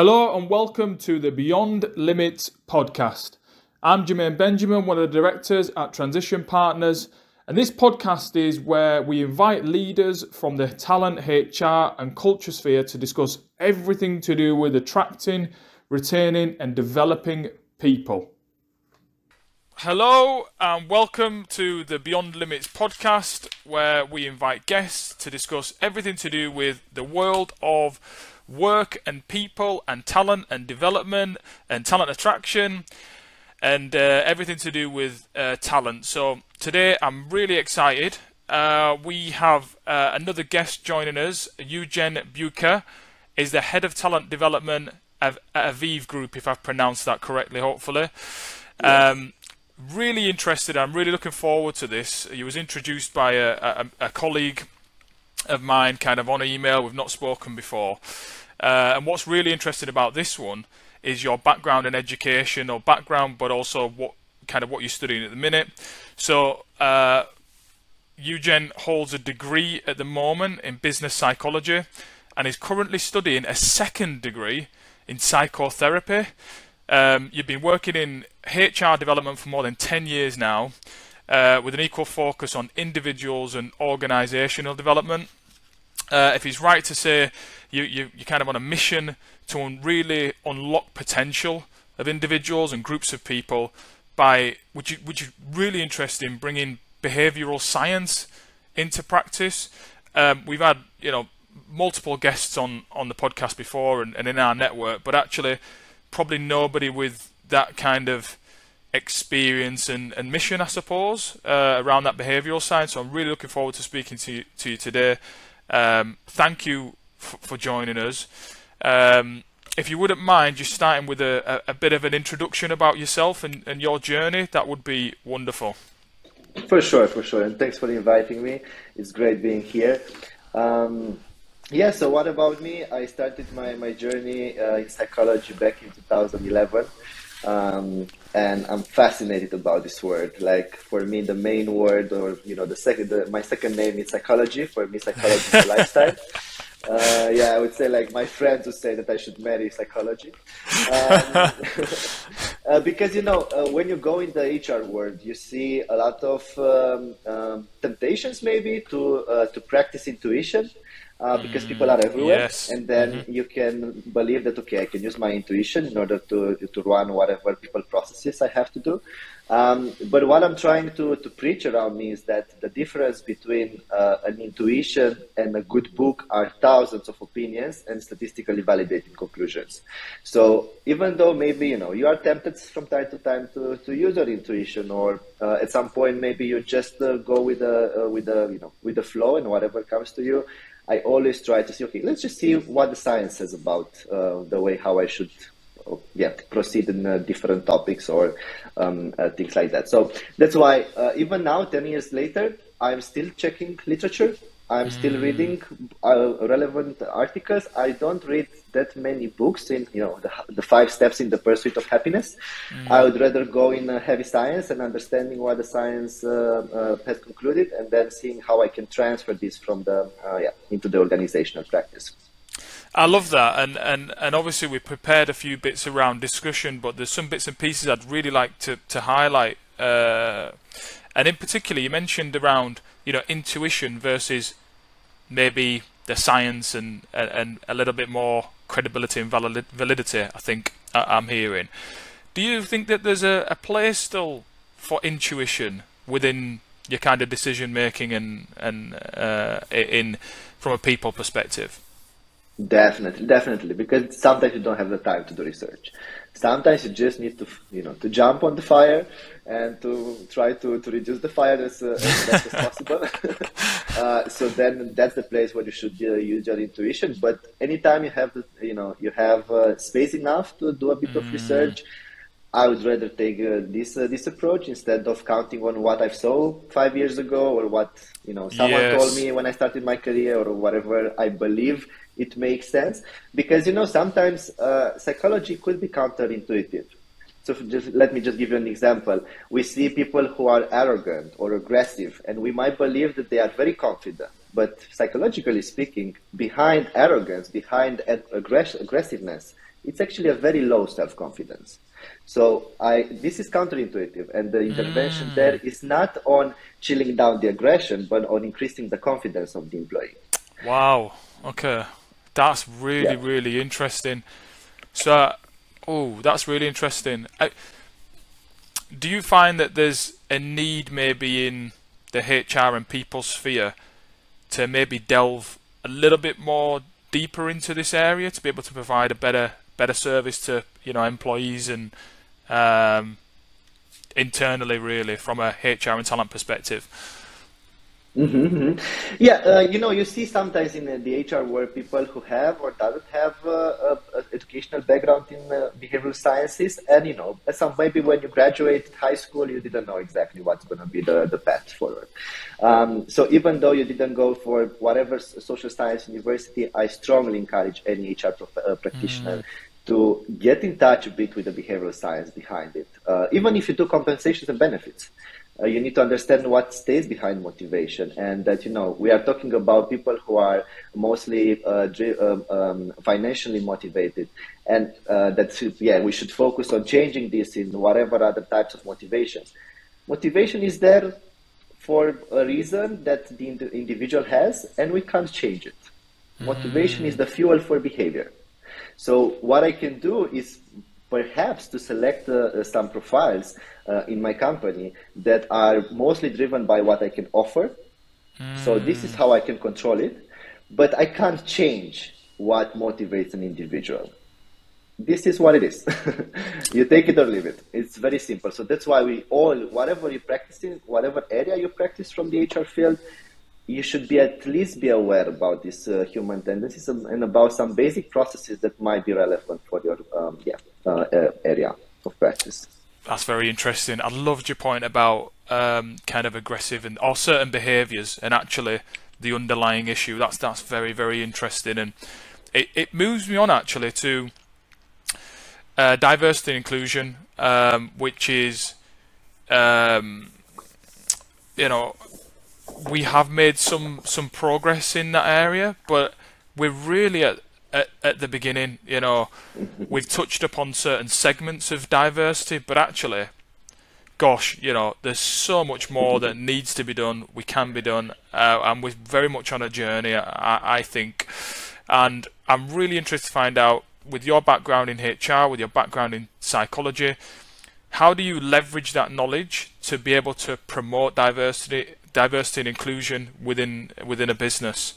Hello and welcome to the Beyond Limits podcast. I'm Jermaine Benjamin, one of the directors at Transition Partners, and this podcast is where we invite leaders from the talent, HR and culture sphere to discuss everything to do with attracting, retaining and developing people. Hello and welcome to the Beyond Limits podcast, where we invite guests to discuss everything to do with the world of work and people and talent and development and talent attraction and everything to do with talent. So today I'm really excited. We have another guest joining us. Eugen Buica is the head of talent development at Aviv Group, if I've pronounced that correctly, hopefully. Yes. Really interested. I'm really looking forward to this. He was introduced by a colleague of mine, kind of on email. We've not spoken before. And what's really interesting about this one is your background in education or background, but also what you're studying at the minute. So Eugen holds a degree at the moment in business psychology and is currently studying a second degree in psychotherapy. You've been working in HR development for more than 10 years now, with an equal focus on individuals and organizational development. If it's right to say you're kind of on a mission to really unlock potential of individuals and groups of people which is really interested in bringing behavioral science into practice. We've had multiple guests on the podcast before and in our network, but actually probably nobody with that kind of experience and mission, I suppose, around that behavioral science. So I'm really looking forward to speaking to you today. Thank you for joining us. If you wouldn't mind just starting with a bit of an introduction about yourself and your journey, that would be wonderful. For sure. And thanks for inviting me. It's great being here. So what about me? I started my journey in psychology back in 2011. And I'm fascinated about this word. Like, for me, the main word, or my second name is psychology. For me, psychology is a lifestyle. I would say, like, my friends would say that I should marry psychology. Because when you go in the HR world, you see a lot of temptations maybe to practice intuition. Because people are everywhere, yes. And then you can believe that, okay, I can use my intuition in order to run whatever people processes I have to do. But what I'm trying to preach around me is that the difference between an intuition and a good book are thousands of opinions and statistically validated conclusions. So even though maybe you are tempted from time to time to use your intuition, or at some point maybe you just go with the flow and whatever comes to you, I always try to see, okay, let's just see what the science says about the way how I should proceed in different topics or things like that. So that's why even now, 10 years later, I'm still checking literature. I'm still reading relevant articles. I don't read that many books in the 5 steps in the pursuit of happiness. I would rather go in heavy science and understanding what the science has concluded, and then seeing how I can transfer this from into the organizational practice. I love that, and obviously we prepared a few bits around discussion, but there's some bits and pieces I'd really like to highlight. And in particular, you mentioned around intuition versus maybe the science and a little bit more credibility and validity, I think I'm hearing. Do you think that there's a place still for intuition within your kind of decision making and from a people perspective? Definitely, because sometimes you don't have the time to do research. Sometimes you just need to jump on the fire and to try to reduce the fire as best as possible. So then that's the place where you should use your intuition. But anytime you have you have space enough to do a bit of research, I would rather take this approach instead of counting on what I saw 5 years ago, or what someone told me when I started my career, or whatever I believe it makes sense. Because sometimes psychology could be counterintuitive. So let me just give you an example. We see people who are arrogant or aggressive, and we might believe that they are very confident. But psychologically speaking, behind arrogance, behind aggressiveness, it's actually a very low self-confidence. So this is counterintuitive, and the intervention there is not on chilling down the aggression, but on increasing the confidence of the employee. Wow. Okay. That's really, really interesting. So, that's really interesting. Do you find that there's a need maybe in the HR and people sphere to maybe delve a little bit more deeper into this area to be able to provide a better service to employees and internally, really, from a HR and talent perspective? Yeah, you see sometimes in the HR world people who have or doesn't have educational background in behavioral sciences, and maybe when you graduated high school you didn't know exactly what's going to be the path forward. So even though you didn't go for whatever social science university, I strongly encourage any HR practitioner to get in touch a bit with the behavioral science behind it. Even if you do compensations and benefits, you need to understand what stays behind motivation, and that we are talking about people who are mostly financially motivated, and we should focus on changing this in whatever other types of motivations. Motivation is there for a reason that the individual has, and we can't change it. Motivation is the fuel for behavior. So what I can do is perhaps to select some profiles in my company that are mostly driven by what I can offer. So this is how I can control it, but I can't change what motivates an individual. This is what it is. You take it or leave it. It's very simple. So that's why whatever you practice in, whatever area you practice from the HR field, you should at least be aware about these human tendencies and about some basic processes that might be relevant for your area of practice. That's very interesting. I loved your point about kind of aggressive or certain behaviours and actually the underlying issue. That's very, very interesting, and it moves me on actually to diversity and inclusion, which is we have made some progress in that area, but we're really at the beginning. We've touched upon certain segments of diversity, but actually, gosh, there's so much more that needs to be done. We can be done, and we're very much on a journey, I think. And I'm really interested to find out, with your background in HR, with your background in psychology, how do you leverage that knowledge to be able to promote diversity and inclusion within a business?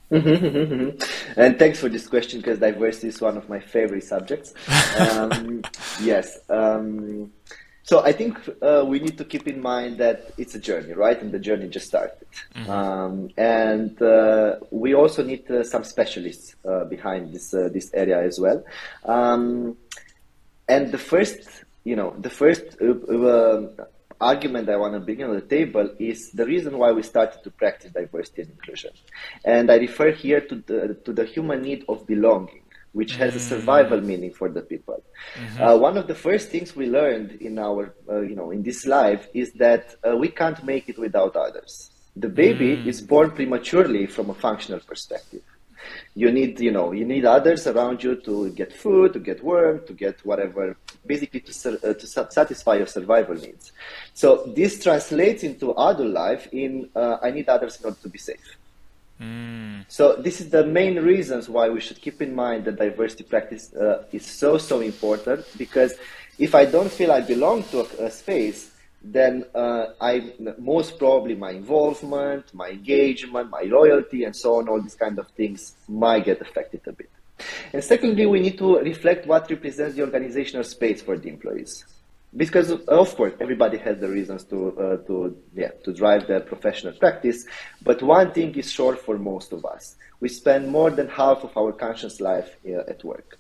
And thanks for this question, because diversity is one of my favorite subjects. Yes. So I think we need to keep in mind that it's a journey, right? And the journey just started. And we also need some specialists behind this area as well. And the first argument I want to bring on the table is the reason why we started to practice diversity and inclusion. And I refer here to the human need of belonging, which has a survival meaning for the people. One of the first things we learned in our, in this life is that we can't make it without others. The baby is born prematurely from a functional perspective. You need others around you to get food, to get warm, to get whatever, basically to satisfy your survival needs. So this translates into adult life in I need others in order to be safe. So this is the main reasons why we should keep in mind that diversity practice is so important, because if I don't feel I belong to a space, then most probably my involvement, my engagement, my loyalty, and so on, all these kind of things might get affected a bit. And secondly, we need to reflect what represents the organizational space for the employees. Because, of course, everybody has the reasons to drive their professional practice, but one thing is sure for most of us. We spend more than half of our conscious life at work.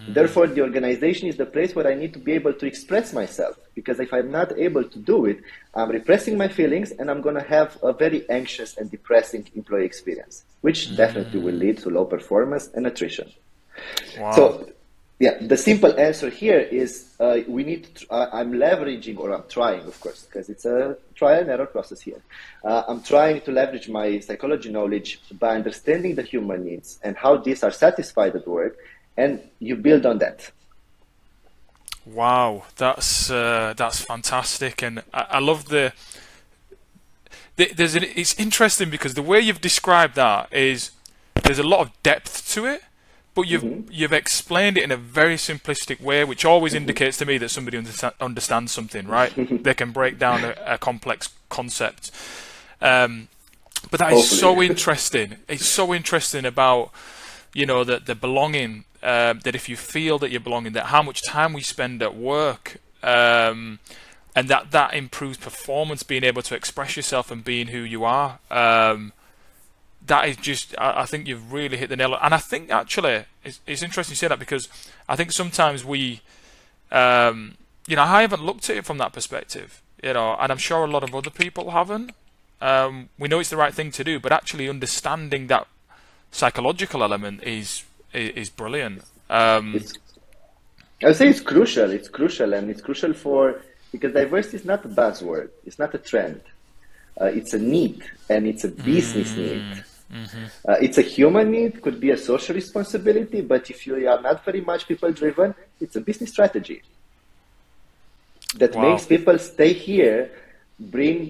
Therefore, the organization is the place where I need to be able to express myself, because if I'm not able to do it, I'm repressing my feelings and I'm going to have a very anxious and depressing employee experience, which definitely will lead to low performance and attrition. Wow. So, the simple answer here is we need to, I'm leveraging, or I'm trying, of course, because it's a trial and error process here. I'm trying to leverage my psychology knowledge by understanding the human needs and how these are satisfied at work, and you build on that. Wow, that's fantastic, and I love it's interesting because the way you've described that is there's a lot of depth to it, but you've explained it in a very simplistic way, which always indicates to me that somebody understands something, right? They can break down a complex concept. But that is so interesting. It's so interesting about, you know, the belonging, that if you feel that you're belonging, that how much time we spend at work, and that improves performance, being able to express yourself and being who you are. That is just, I think you've really hit the nail on. And I think actually it's interesting you say that, because I think sometimes we, you know, I haven't looked at it from that perspective, you know, and I'm sure a lot of other people haven't. We know it's the right thing to do, but actually understanding that psychological element is brilliant. I would say it's crucial. It's crucial, and it's crucial because diversity is not a buzzword. It's not a trend. It's a need, and it's a business need. It's a human need, could be a social responsibility, but if you are not very much people-driven, it's a business strategy that makes people stay here, bring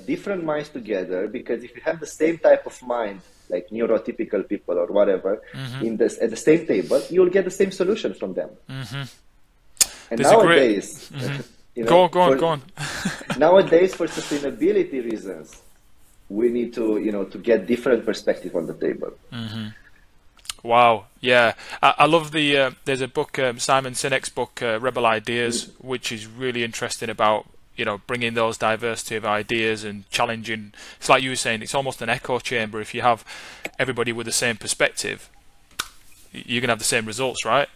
different minds together, because if you have the same type of mind, like neurotypical people or whatever, at the same table, you'll get the same solution from them. And nowadays, you know, go on. Nowadays, for sustainability reasons, we need to, you know, to get different perspective on the table. Wow, yeah, I love there's a book, Simon Sinek's book, Rebel Ideas, which is really interesting about, you know, bringing those diversity of ideas and challenging. It's like you were saying, it's almost an echo chamber. If you have everybody with the same perspective, you're gonna have the same results, right?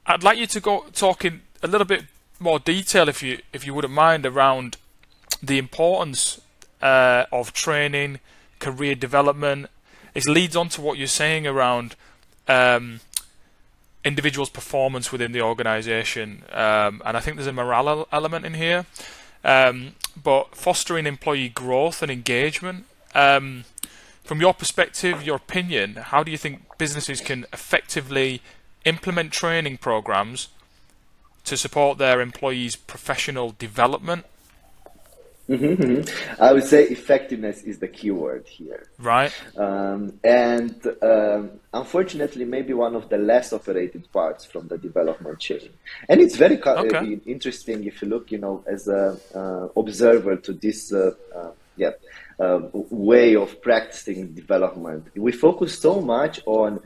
I'd like you to go talk in a little bit more detail, if you wouldn't mind, around the importance of training, career development. It leads on to what you're saying around individuals' performance within the organization, and I think there's a morale element in here, but fostering employee growth and engagement. From your perspective, your opinion, how do you think businesses can effectively implement training programs to support their employees' professional development? I would say effectiveness is the key word here. Right. And unfortunately, maybe one of the less operated parts from the development chain. And it's very interesting if you look, you know, as an observer to this way of practicing development. We focus so much on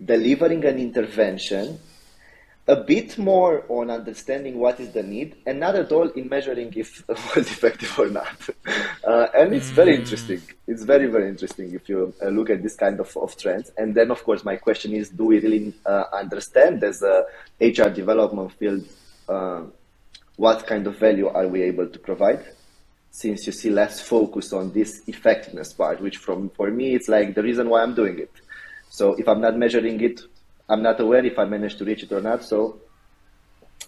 delivering an intervention, a bit more on understanding what is the need, and not at all in measuring if it was effective or not. And it's very interesting. It's very, very interesting if you look at this kind of trends. And then, of course, my question is, do we really understand as a HR development field, what kind of value are we able to provide? Since you see less focus on this effectiveness part, which for me, it's like the reason why I'm doing it. So if I'm not measuring it, I'm not aware if I managed to reach it or not. So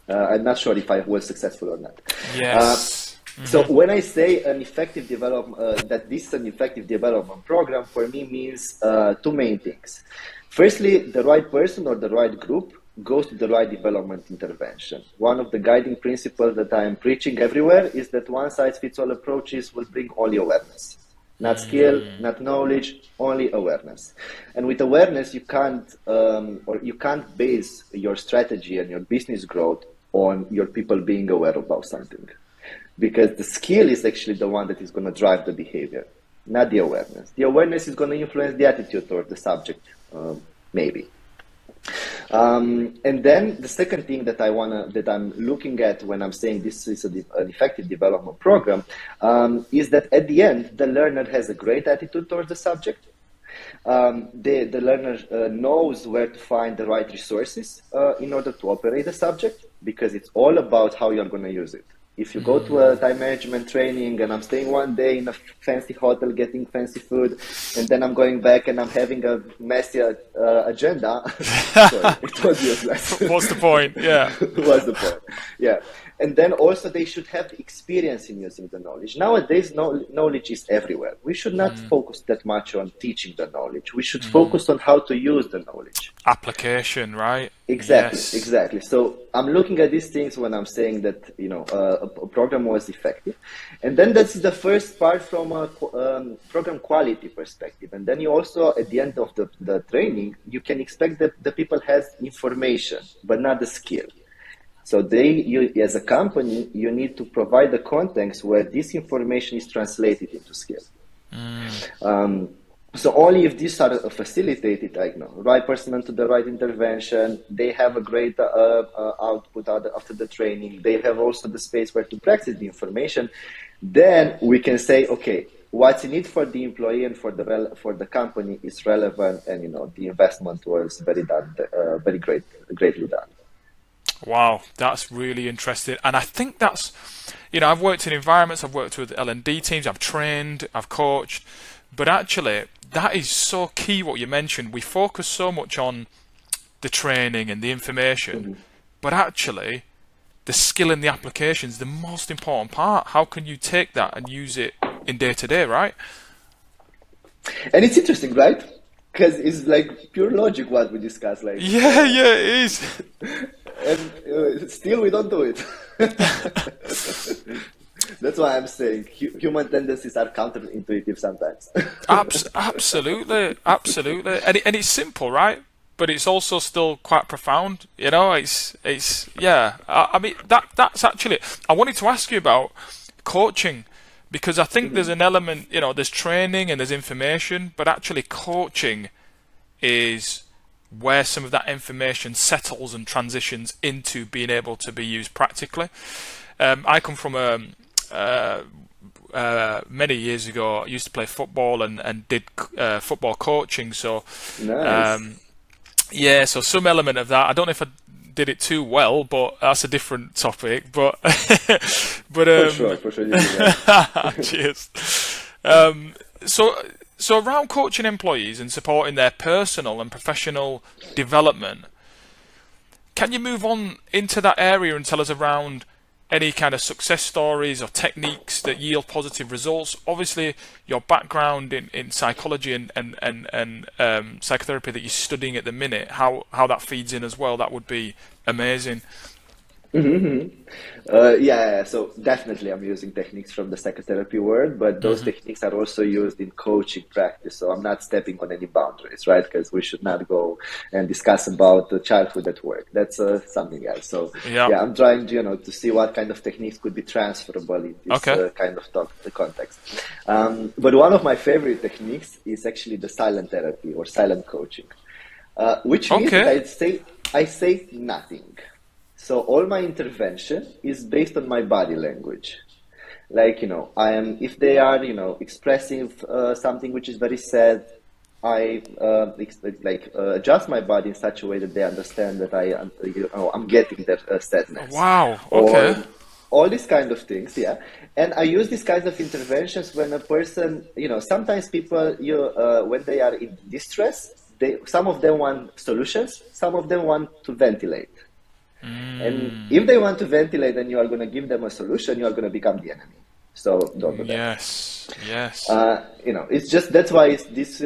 I'm not sure if I was successful or not. Yes. So when I say an effective development, that this is an effective development program, for me means two main things. Firstly, the right person or the right group goes to the right development intervention. One of the guiding principles that I am preaching everywhere is that one-size-fits-all approaches will bring only awareness. Not skill, not knowledge, only awareness. And with awareness, you can't base your strategy and your business growth on your people being aware about something. Because the skill is actually the one that is going to drive the behavior, not the awareness. The awareness is going to influence the attitude toward the subject, maybe. And then the second thing that I'm looking at when I'm saying this is an effective development program, is that at the end, the learner has a great attitude towards the subject. The learner knows where to find the right resources in order to operate the subject, because it's all about how you're going to use it. If you go to a time management training and I'm staying one day in a fancy hotel getting fancy food, and then I'm going back and I'm having a messy agenda, sorry, it was useless. What's the point? Yeah. What's the point? Yeah. And then also they should have experience in using the knowledge. Nowadays, knowledge is everywhere. We should not focus that much on teaching the knowledge. We should focus on how to use the knowledge. Application, right? Exactly, yes. exactly. So I'm looking at these things when I'm saying that, you know, a program was effective. And then that's the first part from a program quality perspective. And then you also, at the end of the training, you can expect that the people has information, but not the skill. So you, as a company, you need to provide the context where this information is translated into skill. So only if these are facilitated, like, you know, right person to the right intervention, they have a great output after the training, they have also the space where to practice the information, then we can say, okay, what's in it for the employee and for the company is relevant, and, you know, the investment was very greatly done. Wow, that's really interesting. And I think that's, you know, I've worked in environments, I've worked with L&D teams, I've trained, I've coached, but actually that is so key what you mentioned. We focus so much on the training and the information, but actually the skill and the application is the most important part. How can you take that and use it in day to day, right? And it's interesting, right? Because it's like pure logic what we discussed. Like, yeah, it is. And still we don't do it. That's why I'm saying human tendencies are counterintuitive sometimes. Absolutely. And it's simple, right? But it's also still quite profound. You know, it's yeah. I mean, that's actually, I wanted to ask you about coaching, because I think there's an element, you know, there's training and there's information, but actually coaching is where some of that information settles and transitions into being able to be used practically. I come from many years ago, I used to play football and did football coaching. So, nice. Yeah, so some element of that. I don't know if I did it too well, but that's a different topic. But, for sure, you do that. Cheers. So around coaching employees and supporting their personal and professional development, can you move on into that area and tell us around any kind of success stories or techniques that yield positive results? Obviously, your background in psychology and psychotherapy that you're studying at the minute, how that feeds in as well, that would be amazing. Yeah, so definitely I'm using techniques from the psychotherapy world, but those techniques are also used in coaching practice. So I'm not stepping on any boundaries, right? Because we should not go and discuss about the childhood at work. That's something else. So yeah, I'm trying, you know, to see what kind of techniques could be transferable in this kind of context. But one of my favorite techniques is actually the silent therapy or silent coaching, which means that I say nothing. So all my intervention is based on my body language. Like, you know, if they are, you know, expressing something which is very sad, I adjust my body in such a way that they understand that I'm getting that sadness. Wow. Okay. Or all these kind of things, yeah. And I use these kinds of interventions when a person, you know, sometimes people, when they are in distress, some of them want solutions, some of them want to ventilate. And if they want to ventilate and you are going to give them a solution, you are going to become the enemy. So don't do that. Yes. You know, it's just, that's why it's this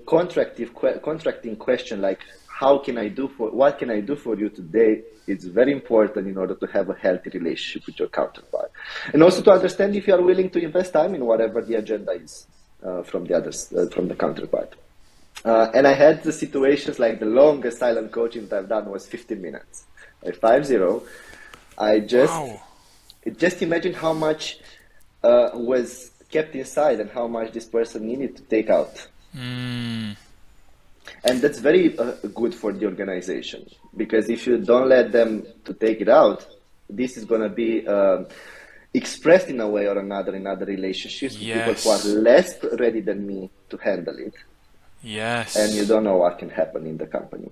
contracting question, like, what can I do for you today? It's very important in order to have a healthy relationship with your counterpart. And also to understand if you are willing to invest time in whatever the agenda is from the counterpart. And I had the situations like the longest silent coaching that I've done was 15 minutes. 5-0. I just imagine how much was kept inside and how much this person needed to take out. And that's very good for the organization, because if you don't let them to take it out, this is going to be expressed in a way or another in other relationships with people who are less ready than me to handle it. Yes. And you don't know what can happen in the company.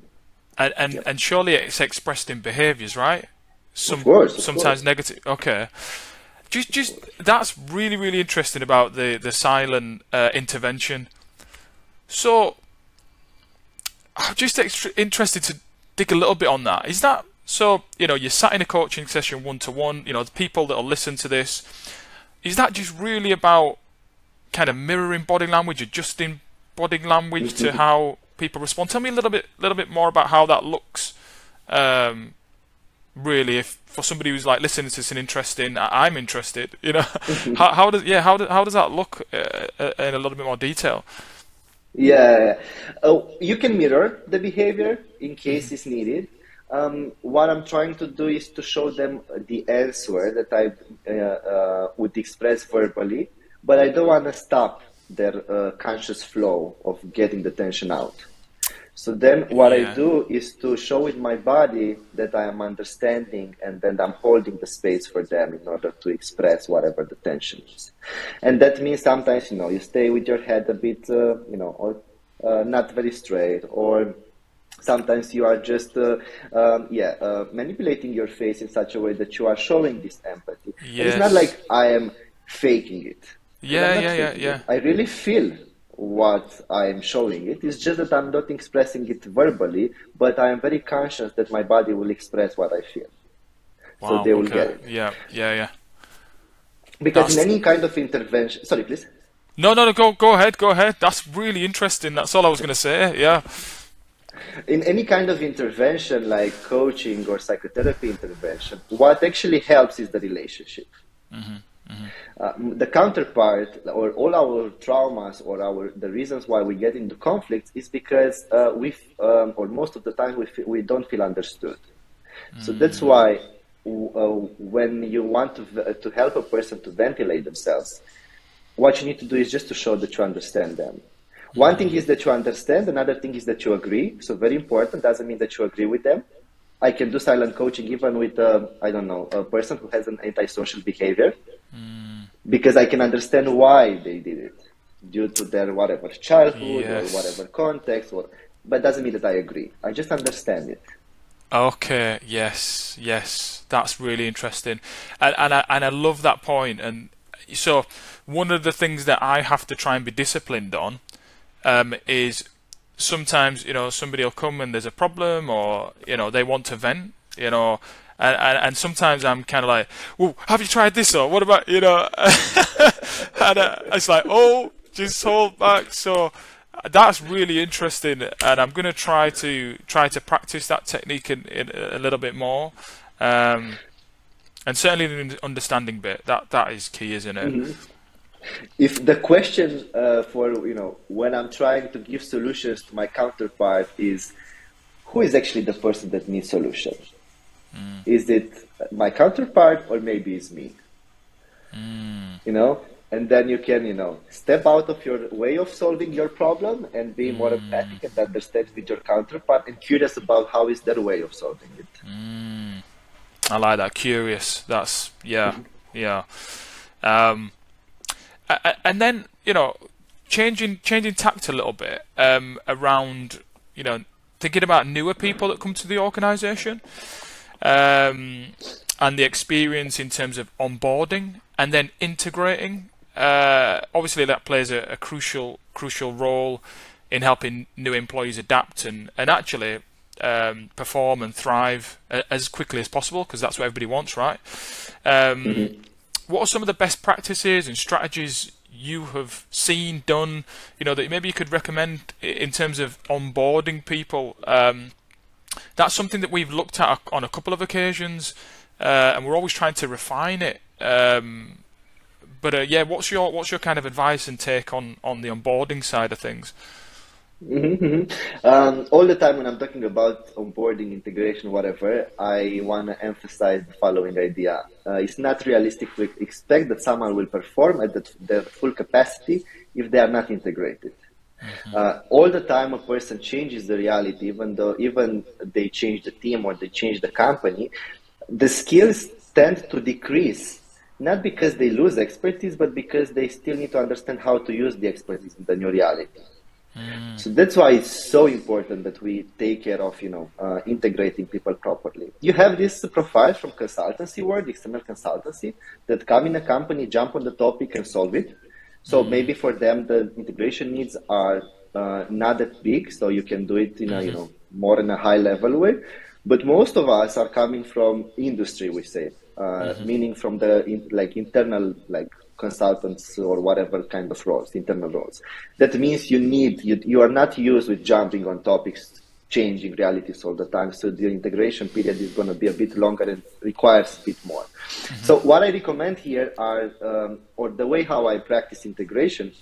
And surely it's expressed in behaviours, right? Of course. Sometimes negative. Okay. Just that's really, really interesting about the silent intervention. So I'm just interested to dig a little bit on that. Is that So, you're sat in a coaching session one-to-one, the people that will listen to this, is that just really about kind of mirroring body language, adjusting body language to how people respond? Tell me a little bit more about how that looks. Really, if for somebody who's like listening to this and interested, I'm interested. How does that look in a little bit more detail? Yeah, you can mirror the behavior in case it's needed. What I'm trying to do is to show them the answer that I would express verbally, but I don't want to stop their conscious flow of getting the tension out. So then what I do is to show with my body that I am understanding, and then I'm holding the space for them in order to express whatever the tension is. And that means sometimes, you stay with your head a bit, or not very straight, or sometimes you are just manipulating your face in such a way that you are showing this empathy. Yes. It's not like I am faking it. Yeah. I really feel what I am showing it. It's just that I'm not expressing it verbally, but I am very conscious that my body will express what I feel. Wow, so they will get it. Yeah. Because in any kind of intervention... Sorry, please. No, go ahead. That's really interesting. That's all I was going to say, yeah. In any kind of intervention like coaching or psychotherapy intervention, what actually helps is the relationship. The counterpart, or all our traumas, or the reasons why we get into conflicts, is because or most of the time we don't feel understood. So that's why when you want to help a person to ventilate themselves, what you need to do is just to show that you understand them. One thing is that you understand, another thing is that you agree. So very important, doesn't mean that you agree with them. I can do silent coaching even with, a person who has an antisocial behavior, because I can understand why they did it, due to their whatever childhood or whatever context, but doesn't mean that I agree. I just understand it. Okay, yes, that's really interesting, and I love that point. And so one of the things that I have to try and be disciplined on is sometimes somebody will come and there's a problem, or they want to vent, and sometimes I'm kind of like, well, have you tried this, or what about and it's like, oh, just hold back. So that's really interesting, and I'm going to try to practice that technique in a little bit more, and certainly in the understanding bit, that is key, isn't it? If the question for when I'm trying to give solutions to my counterpart is, who is actually the person that needs solution? Is it my counterpart, or maybe it's me? And then you can step out of your way of solving your problem and be more empathic and understand with your counterpart and curious about how is their way of solving it. I like that. Curious. That's yeah. And then changing tact a little bit around thinking about newer people that come to the organization, and the experience in terms of onboarding and then integrating. Obviously that plays a crucial role in helping new employees adapt and actually perform and thrive as quickly as possible, because that's what everybody wants, right? What are some of the best practices and strategies you have seen done, that maybe you could recommend in terms of onboarding people? That's something that we've looked at on a couple of occasions, and we're always trying to refine it. But what's your kind of advice and take on the onboarding side of things? All the time when I'm talking about onboarding, integration, whatever, I want to emphasize the following idea. It's not realistic to expect that someone will perform at their full capacity if they are not integrated. All the time a person changes the reality, even they change the team or they change the company, the skills tend to decrease, not because they lose expertise, but because they still need to understand how to use the expertise in the new reality. So that's why it's so important that we take care of, integrating people properly. You have this profile from consultancy world, external consultancy, that come in a company, jump on the topic and solve it. So maybe for them, the integration needs are not that big, so you can do it in a, more in a high level way. But most of us are coming from industry, we say, meaning from the internal consultants or whatever kind of roles, internal roles. That means you are not used with jumping on topics, changing realities all the time. So the integration period is going to be a bit longer and requires a bit more. So what I recommend here are, or the way how I practice integration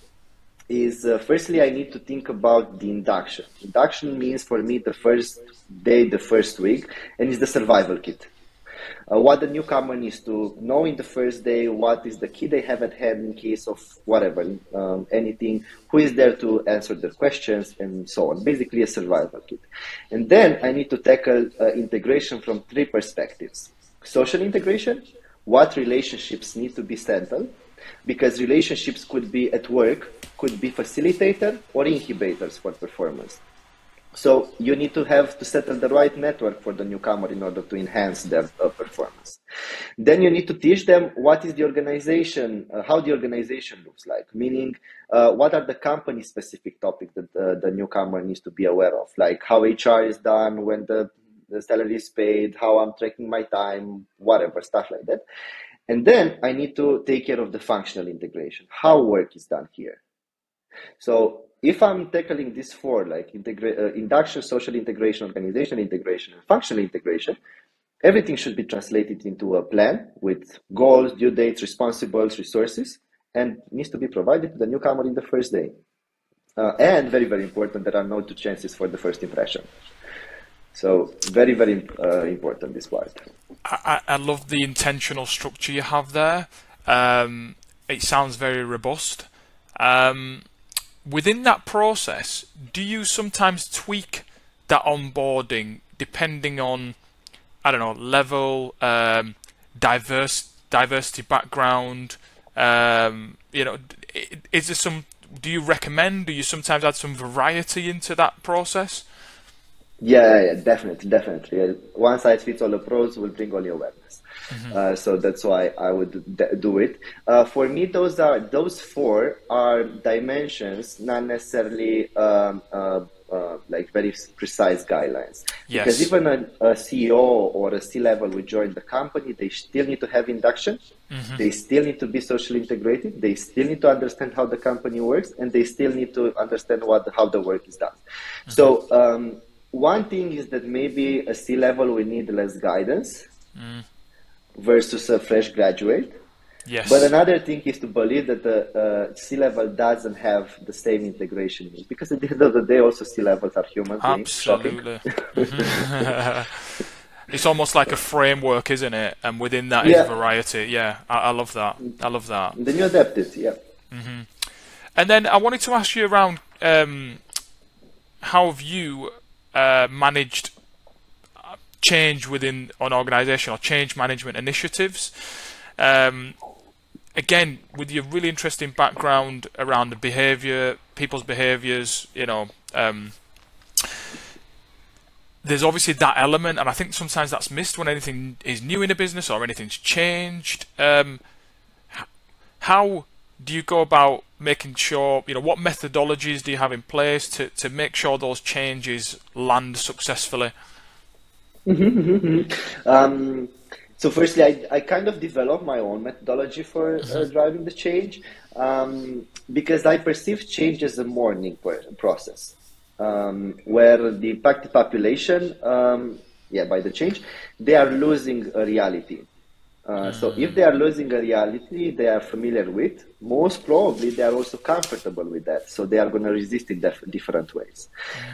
is, firstly, I need to think about the induction. Induction means for me the first day, the first week, and it's the survival kit. What the newcomer needs to know in the first day, what is the key they have at hand in case of whatever, anything, who is there to answer their questions, and so on. Basically a survival kit. And then I need to tackle integration from three perspectives. Social integration, what relationships need to be settled, because relationships could be at work, could be facilitator or inhibitors for performance. So you need to have to settle the right network for the newcomer in order to enhance their performance. Then you need to teach them what is the organization, how the organization looks like, meaning what are the company specific topics that the newcomer needs to be aware of, like how HR is done, when the salary is paid, how I'm tracking my time, whatever, stuff like that. And then I need to take care of the functional integration, how work is done here. So if I'm tackling these four, like induction, social integration, organization integration, and functional integration, everything should be translated into a plan with goals, due dates, responsibles, resources, and needs to be provided to the newcomer in the first day. And very, very important, there are no two chances for the first impression. So very, very important, this part. I love the intentional structure you have there. It sounds very robust. Within that process, do you sometimes tweak that onboarding depending on, I don't know, level, diversity background? Is there some? Do you recommend? Do you sometimes add some variety into that process? Yeah, definitely. One size fits all approach will bring only awareness. So that's why I would do it. For me, those four are dimensions, not necessarily like very precise guidelines. Yes. Because even a CEO or a C-level will join the company, they still need to have induction. They still need to be socially integrated. They still need to understand how the company works, and they still need to understand how the work is done. So one thing is that maybe a C-level will need less guidance versus a fresh graduate. Yes. But another thing is to believe that the C-level doesn't have the same integration needs, because at the end of the day, also C-levels are human beings. Absolutely. It's almost like a framework, isn't it? And within that is variety. Yeah, I love that. I love that. Then you adapt it, yeah. And then I wanted to ask you around how have you managed change within an organization or change management initiatives? Again, with your really interesting background around the behavior, people's behaviors, there's obviously that element, and I think sometimes that's missed when anything is new in a business or anything's changed. How do you go about making sure, what methodologies do you have in place to make sure those changes land successfully? So firstly, I kind of developed my own methodology for driving the change, because I perceive change as a mourning process, where the impacted population, by the change, they are losing a reality. So if they are losing a reality they are familiar with, most probably they are also comfortable with that. So they are going to resist in different ways.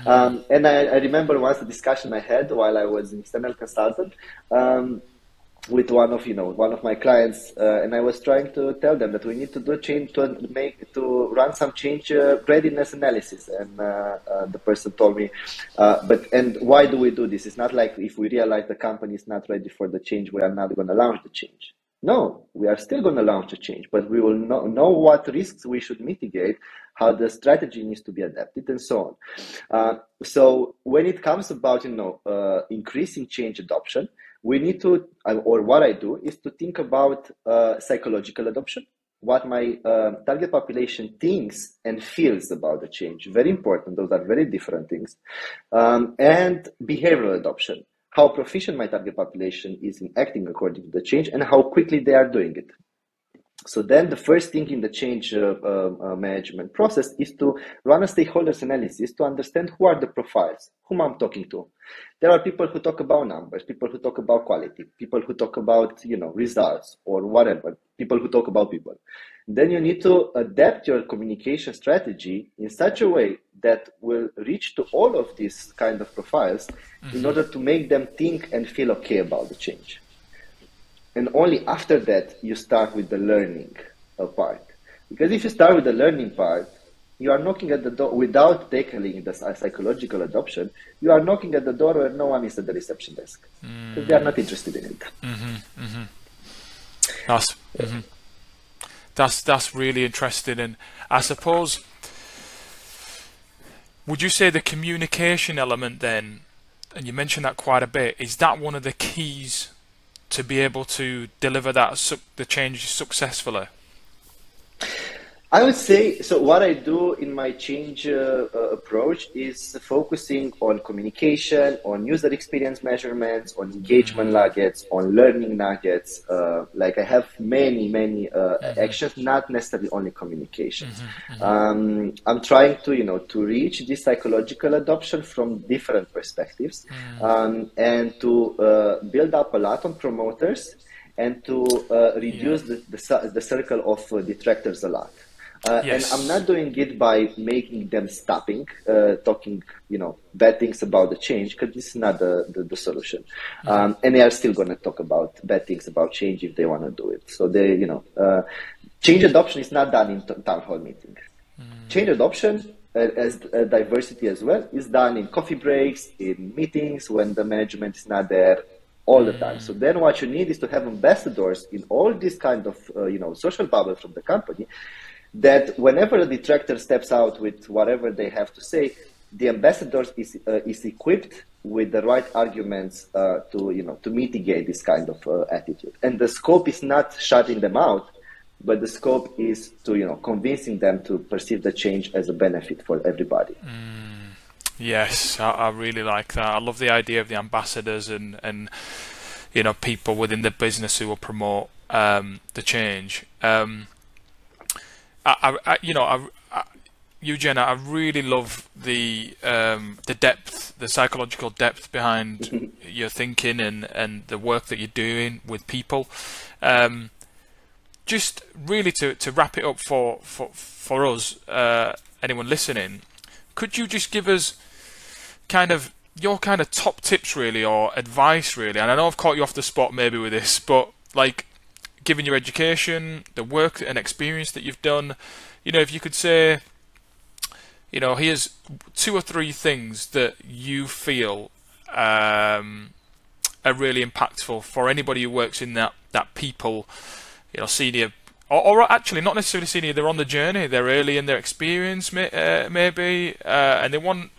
And I remember once the discussion I had while I was an external consultant with one of my clients, and I was trying to tell them that we need to do a change to run some change readiness analysis. And the person told me, and why do we do this? It's not like if we realize the company is not ready for the change, we are not going to launch the change. No, we are still going to launch the change, but we will know what risks we should mitigate, how the strategy needs to be adapted, and so on. So when it comes about increasing change adoption, we need to, or what I do is to think about psychological adoption, what my target population thinks and feels about the change. Very important. Those are very different things. And behavioral adoption. how proficient my target population is in acting according to the change, and how quickly they are doing it. So then the first thing in the change management process is to run a stakeholders analysis to understand who are the profiles, whom I'm talking to. There are people who talk about numbers, people who talk about quality, people who talk about, results or whatever, people who talk about people. Then you need to adapt your communication strategy in such a way that will reach to all of these kind of profiles in order to make them think and feel okay about the change. And only after that, you start with the learning part. Because if you start with the learning part, you are knocking at the door without tackling the psychological adoption. You are knocking at the door where no one is at the reception desk. Because they are not interested in it. That's really interesting. And I suppose, would you say the communication element then, and you mentioned that quite a bit, is that one of the keys to be able to deliver the change successfully? I would say, so what I do in my change approach is focusing on communication, on user experience measurements, on engagement nuggets, on learning nuggets. Like I have many actions, not necessarily only communication. I'm trying to, to reach this psychological adoption from different perspectives, and to build up a lot on promoters, and to reduce the circle of detractors a lot. And I'm not doing it by making them talking, bad things about the change, because this is not the solution. And they are still going to talk about bad things about change if they want to do it. So change adoption is not done in town hall meetings. Change adoption, as diversity as well, is done in coffee breaks, in meetings when the management is not there all the time. So then what you need is to have ambassadors in all these kind of, social bubbles from the company, that whenever a detractor steps out with whatever they have to say, the ambassador is equipped with the right arguments to mitigate this kind of attitude. And the scope is not shutting them out, but the scope is to convincing them to perceive the change as a benefit for everybody. Yes, I really like that. I love the idea of the ambassadors and people within the business who will promote the change. Eugen, I really love the depth, the psychological depth behind your thinking and the work that you're doing with people. Just really to wrap it up for us, anyone listening, could you just give us your top tips really, or advice really? And I know I've caught you off the spot maybe with this, but given your education, the work and experience that you've done, if you could say, here's 2 or 3 things that you feel are really impactful for anybody who works in that people, senior, or actually not necessarily senior, they're on the journey, they're early in their experience maybe, and they want,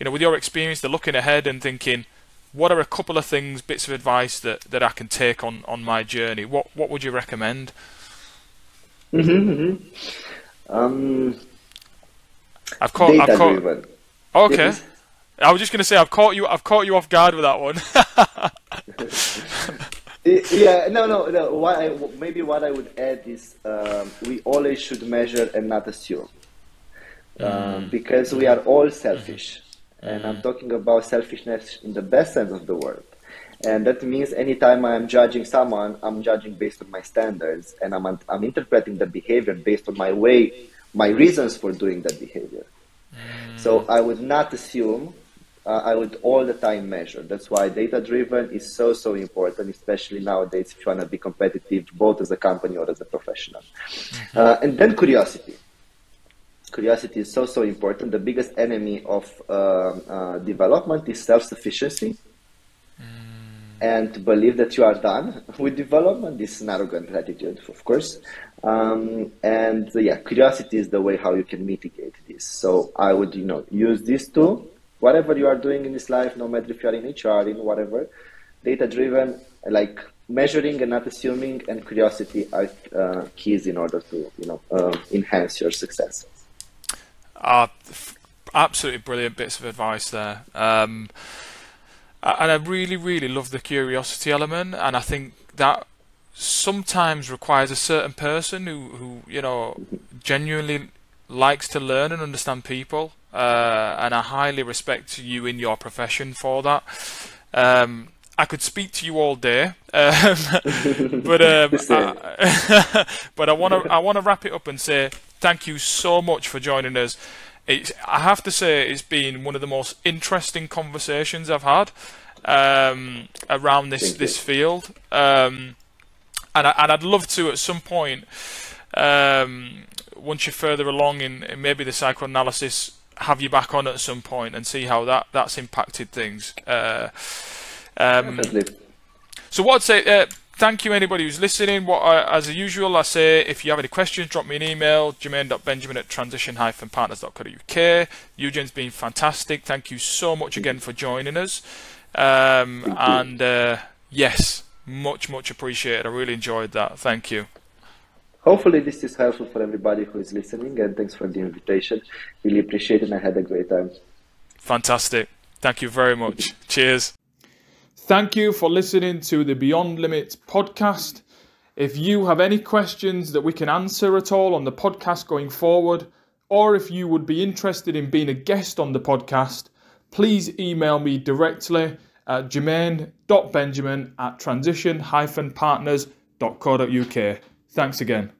with your experience, they're looking ahead and thinking, what are a couple of bits of advice that I can take on my journey? What would you recommend? Data driven. Okay. I was just going to say I've caught you off guard with that one. What I would add is we always should measure and not assume, because we are all selfish. And I'm talking about selfishness in the best sense of the word. And that means anytime I'm judging someone, I'm judging based on my standards, and I'm interpreting the behavior based on my reasons for doing that behavior. So I would not assume, I would all the time measure. That's why data-driven is so important, especially nowadays if you want to be competitive, both as a company or as a professional. And then curiosity. Curiosity is so important. The biggest enemy of development is self-sufficiency, and to believe that you are done with development. This is an arrogant attitude, of course. Curiosity is the way how you can mitigate this. So I would, use this tool, whatever you are doing in this life, no matter if you are in HR, in whatever, data-driven, like measuring and not assuming, and curiosity are keys in order to, enhance your success. Absolutely brilliant bits of advice there. And I really, really love the curiosity element, and I think that sometimes requires a certain person who genuinely likes to learn and understand people, and I highly respect you in your profession for that. I could speak to you all day, but but I want to wrap it up and say thank you so much for joining us. I have to say it's been one of the most interesting conversations I've had around this field, and I'd love to at some point, once you're further along in maybe the psychoanalysis, have you back on at some point and see how that's impacted things. So what I'd say, thank you anybody who's listening. As usual, I say if you have any questions, drop me an email, jermaine.benjamin@transition-partners.co.uk. Eugen's been fantastic. Thank you so much again for joining us. Yes, much appreciated. I really enjoyed that. Thank you. Hopefully this is helpful for everybody who is listening, and thanks for the invitation. Really appreciate it, and I had a great time. Fantastic. Thank you very much. Cheers. Thank you for listening to the Beyond Limits podcast. If you have any questions that we can answer at all on the podcast going forward, or if you would be interested in being a guest on the podcast, please email me directly at jermaine.benjamin@transition-partners.co.uk. Thanks again.